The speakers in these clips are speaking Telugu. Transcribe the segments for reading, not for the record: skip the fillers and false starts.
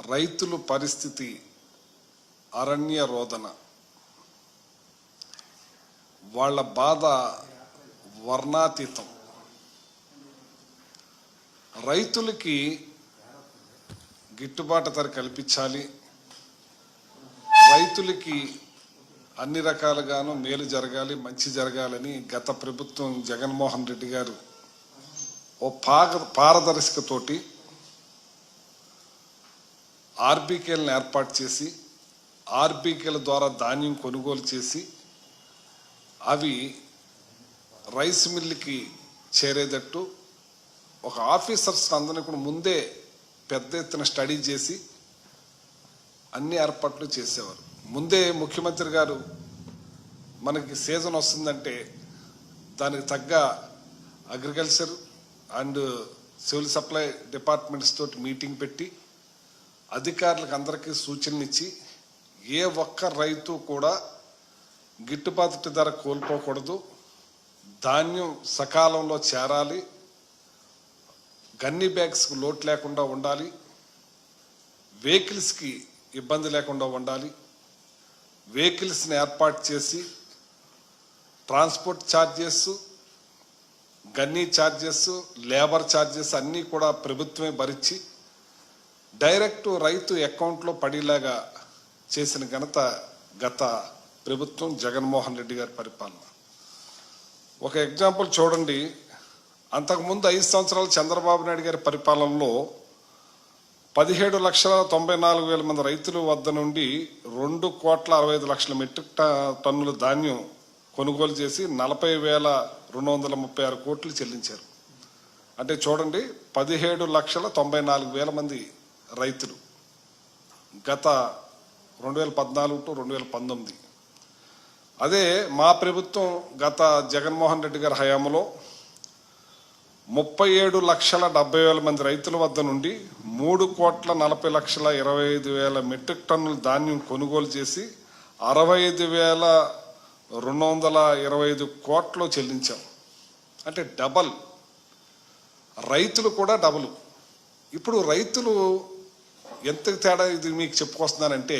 రైతుల పరిస్థితి అరణ్య రోదన. వాళ్ళ బాధ వర్ణాతీతం. రైతులకి గిట్టుబాటు ధర కల్పించాలి, రైతులకి అన్ని రకాలుగాను మేలు జరగాలి, మంచి జరగాలని గత ప్రభుత్వం జగన్మోహన్ రెడ్డి గారు ఓ పారదర్శకతోటి ఆర్బీకేలను ఏర్పాటు చేసి ఆర్బీకేల ద్వారా ధాన్యం కొనుగోలు చేసి అవి రైస్ మిల్లుకి చేరేటట్టు ఒక ఆఫీసర్స్ అందరినీ కూడా ముందే పెద్ద ఎత్తున స్టడీ చేసి అన్ని ఏర్పాట్లు చేసేవారు. ముందే ముఖ్యమంత్రి గారు మనకి సీజన్ వస్తుందంటే దానికి తగ్గ agriculture and civil supply departments తోటి మీటింగ్ పెట్టి అధికారులకు అందరికీ సూచనలు ఇచ్చి ఏ ఒక్క రైతు కూడా గిట్టుబాటు ధర కోల్పోకూడదు, ధాన్యం సకాలంలో చేరాలి, గన్నీ బ్యాగ్స్కి లోటు లేకుండా ఉండాలి, వెహికల్స్కి ఇబ్బంది లేకుండా ఉండాలి, వెహికల్స్ని ఏర్పాటు చేసి transport charges, gunny charges, labour charges అన్నీ కూడా ప్రభుత్వమే భరించి డైరెక్ట్ రైతు అకౌంట్లో పడేలాగా చేసిన ఘనత గత ప్రభుత్వం జగన్మోహన్ రెడ్డి గారి పరిపాలన. ఒక ఎగ్జాంపుల్ చూడండి. అంతకుముందు 5 సంవత్సరాలు చంద్రబాబు నాయుడు గారి పరిపాలనలో 17,94,000 మంది రైతుల వద్ద నుండి 2,65,00,000 మెట్రిక్ టన్నుల ధాన్యం కొనుగోలు చేసి 40,236 కోట్లు చెల్లించారు. అంటే చూడండి, 17,94,000 మంది రైతులు గత 2014 టు 2019. అదే మా ప్రభుత్వం గత జగన్మోహన్ రెడ్డి గారి హయాంలో 37,70,000 మంది రైతుల వద్ద నుండి 3,40,25,000 మెట్రిక్ టన్నుల ధాన్యం కొనుగోలు చేసి 65,225 కోట్లు చెల్లించాం. అంటే డబల్. రైతులు కూడా డబుల్. ఇప్పుడు రైతులు ఎంత తేడా ఇది మీకు చెప్పుకొస్తున్నానంటే,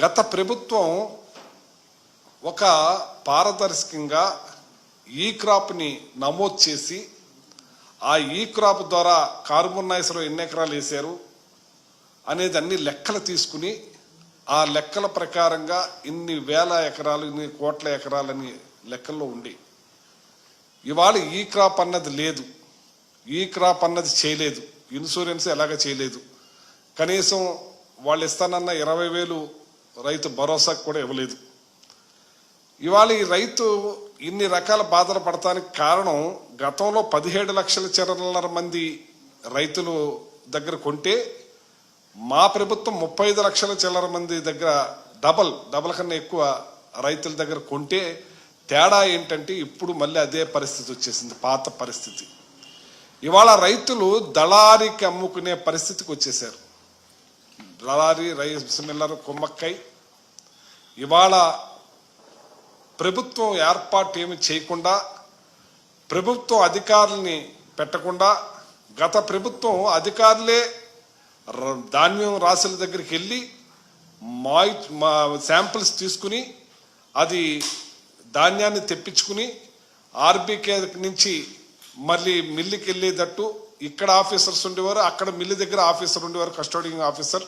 గత ప్రభుత్వం ఒక పారదర్శకంగా ఈ క్రాప్ని నమోదు చేసి ఆ ఈ క్రాప్ ద్వారా కార్బన్ నాయిస్లో ఎన్ని ఎకరాలు వేశారు అనేది అన్ని లెక్కలు తీసుకుని ఆ లెక్కల ప్రకారంగా ఇన్ని వేల ఎకరాలు, ఇన్ని కోట్ల ఎకరాలని లెక్కల్లో ఉండి ఇవాళ ఈ క్రాప్ అన్నది లేదు, ఈ క్రాప్ అన్నది చేయలేదు, ఇన్సూరెన్స్ ఎలాగ చేయలేదు, కనీసం వాళ్ళు ఇస్తానన్న 20,000 రైతు భరోసాకు కూడా ఇవ్వలేదు. ఇవాళ ఈ రైతు ఇన్ని రకాల బాధలు పడటానికి కారణం, గతంలో 17,00,000 మంది రైతులు దగ్గర కొంటే మా ప్రభుత్వం 35,00,000 మంది దగ్గర డబల్ కన్నా ఎక్కువ రైతుల దగ్గర కొంటే తేడా ఏంటంటే ఇప్పుడు మళ్ళీ అదే పరిస్థితి వచ్చేసింది, పాత పరిస్థితి. ఇవాళ రైతులు దళారీకి అమ్ముకునే పరిస్థితికి వచ్చేసారు. దళారీ, రైస్ మిల్లర్, కుమ్మక్కై. ఇవాళ ప్రభుత్వం ఏర్పాటు ఏమి చేయకుండా, ప్రభుత్వం అధికారుల్ని పెట్టకుండా, గత ప్రభుత్వం అధికారులే ధాన్యం రాసుల దగ్గరికి వెళ్ళి శాంపిల్స్ తీసుకుని అది ధాన్యాన్ని తెప్పించుకుని ఆర్బీకే నుంచి మళ్ళీ మిల్లుకి వెళ్ళేటట్టు ఇక్కడ ఆఫీసర్స్ ఉండేవారు, అక్కడ మిల్లు దగ్గర ఆఫీసర్ ఉండేవారు, కస్టోడియింగ్ ఆఫీసర్.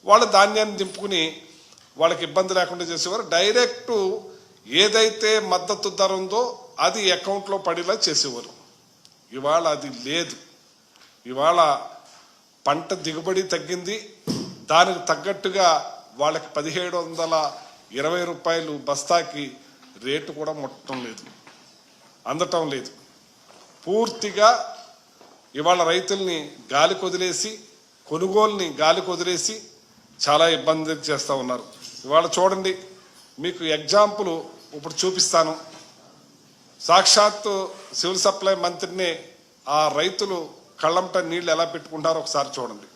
వాళ్ళ ధాన్యాన్ని దింపుకుని వాళ్ళకి ఇబ్బంది లేకుండా చేసేవారు. డైరెక్టు ఏదైతే మద్దతు ధర ఉందో అది అకౌంట్లో పడేలా చేసేవారు. ఇవాళ అది లేదు. ఇవాళ పంట దిగుబడి తగ్గింది, దానికి తగ్గట్టుగా వాళ్ళకి 1,720 రూపాయలు బస్తాకి రేటు కూడా అందటం లేదు. పూర్తిగా ఇవాళ రైతుల్ని గాలికి వదిలేసి, కొనుగోలుని గాలికి వదిలేసి చాలా ఇబ్బంది చేస్తూ ఉన్నారు. ఇవాళ చూడండి, మీకు ఎగ్జాంపుల్ ఇప్పుడు చూపిస్తాను. సాక్షాత్తు సివిల్ సప్లై మంత్రిని ఆ రైతులు కళ్ళంట నీళ్లు ఎలా పెట్టుకుంటారో ఒకసారి చూడండి.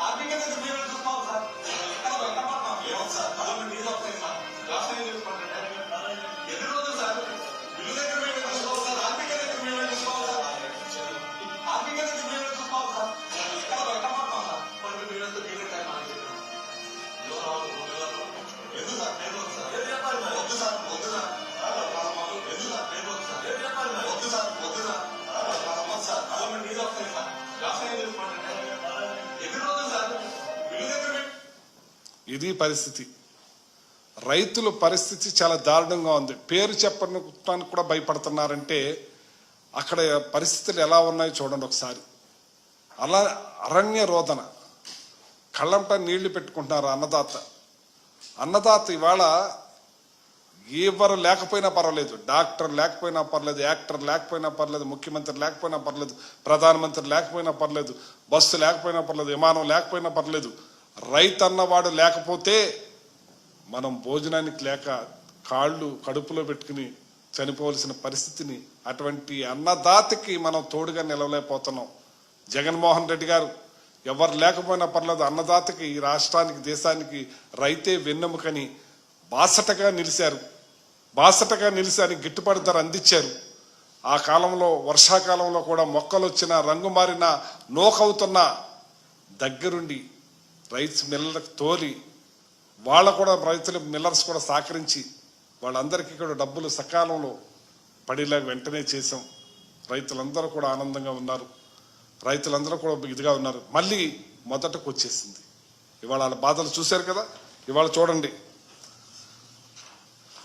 ఆర్బీకే దగ్గర మేము చూసుకోవాలి సార్. ఇది పరిస్థితి. రైతుల పరిస్థితి చాలా దారుణంగా ఉంది. పేరు చెప్పడానికి కూడా భయపడుతున్నారంటే అక్కడ పరిస్థితులు ఎలా ఉన్నాయో చూడండి ఒకసారి. అలా అరణ్య రోదన, కళ్ళంట నీళ్లు పెట్టుకుంటున్నారు అన్నదాత ఇవాళ ఎవరు లేకపోయినా పర్వాలేదు, డాక్టర్ లేకపోయినా పర్లేదు, యాక్టర్ లేకపోయినా పర్లేదు, ముఖ్యమంత్రి లేకపోయినా పర్లేదు, ప్రధానమంత్రి లేకపోయినా పర్లేదు, బస్సు లేకపోయినా పర్లేదు, విమానం లేకపోయినా పర్లేదు, రైతు అన్నవాడు లేకపోతే మనం భోజనానికి లేక కాళ్ళు కడుపులో పెట్టుకుని చనిపోవలసిన పరిస్థితిని, అటువంటి అన్నదాతకి మనం తోడుగా నిలవలేకపోతున్నాం. జగన్మోహన్ రెడ్డి గారు ఎవరు లేకపోయినా పర్లేదు, అన్నదాతకి ఈ రాష్ట్రానికి దేశానికి రైతే వెన్నెముకని బాసటగా నిలిచారు, గిట్టుబాటు ధర అందించారు. ఆ కాలంలో వర్షాకాలంలో కూడా మొక్కలు వచ్చిన రంగు మారిన నోకవుతున్న దగ్గరుండి రైతు మిల్లర్లకు తోలి వాళ్ళ కూడా రైతుల మిల్లర్స్ కూడా సహకరించి వాళ్ళందరికీ కూడా డబ్బులు సకాలంలో పడేలాగా వెంటనే చేసాం. రైతులందరూ కూడా ఆనందంగా ఉన్నారు, రైతులందరూ కూడా ఇదిగా ఉన్నారు. మళ్ళీ మొదటకు వచ్చేసింది. ఇవాళ వాళ్ళ బాధలు చూశారు కదా. ఇవాళ చూడండి,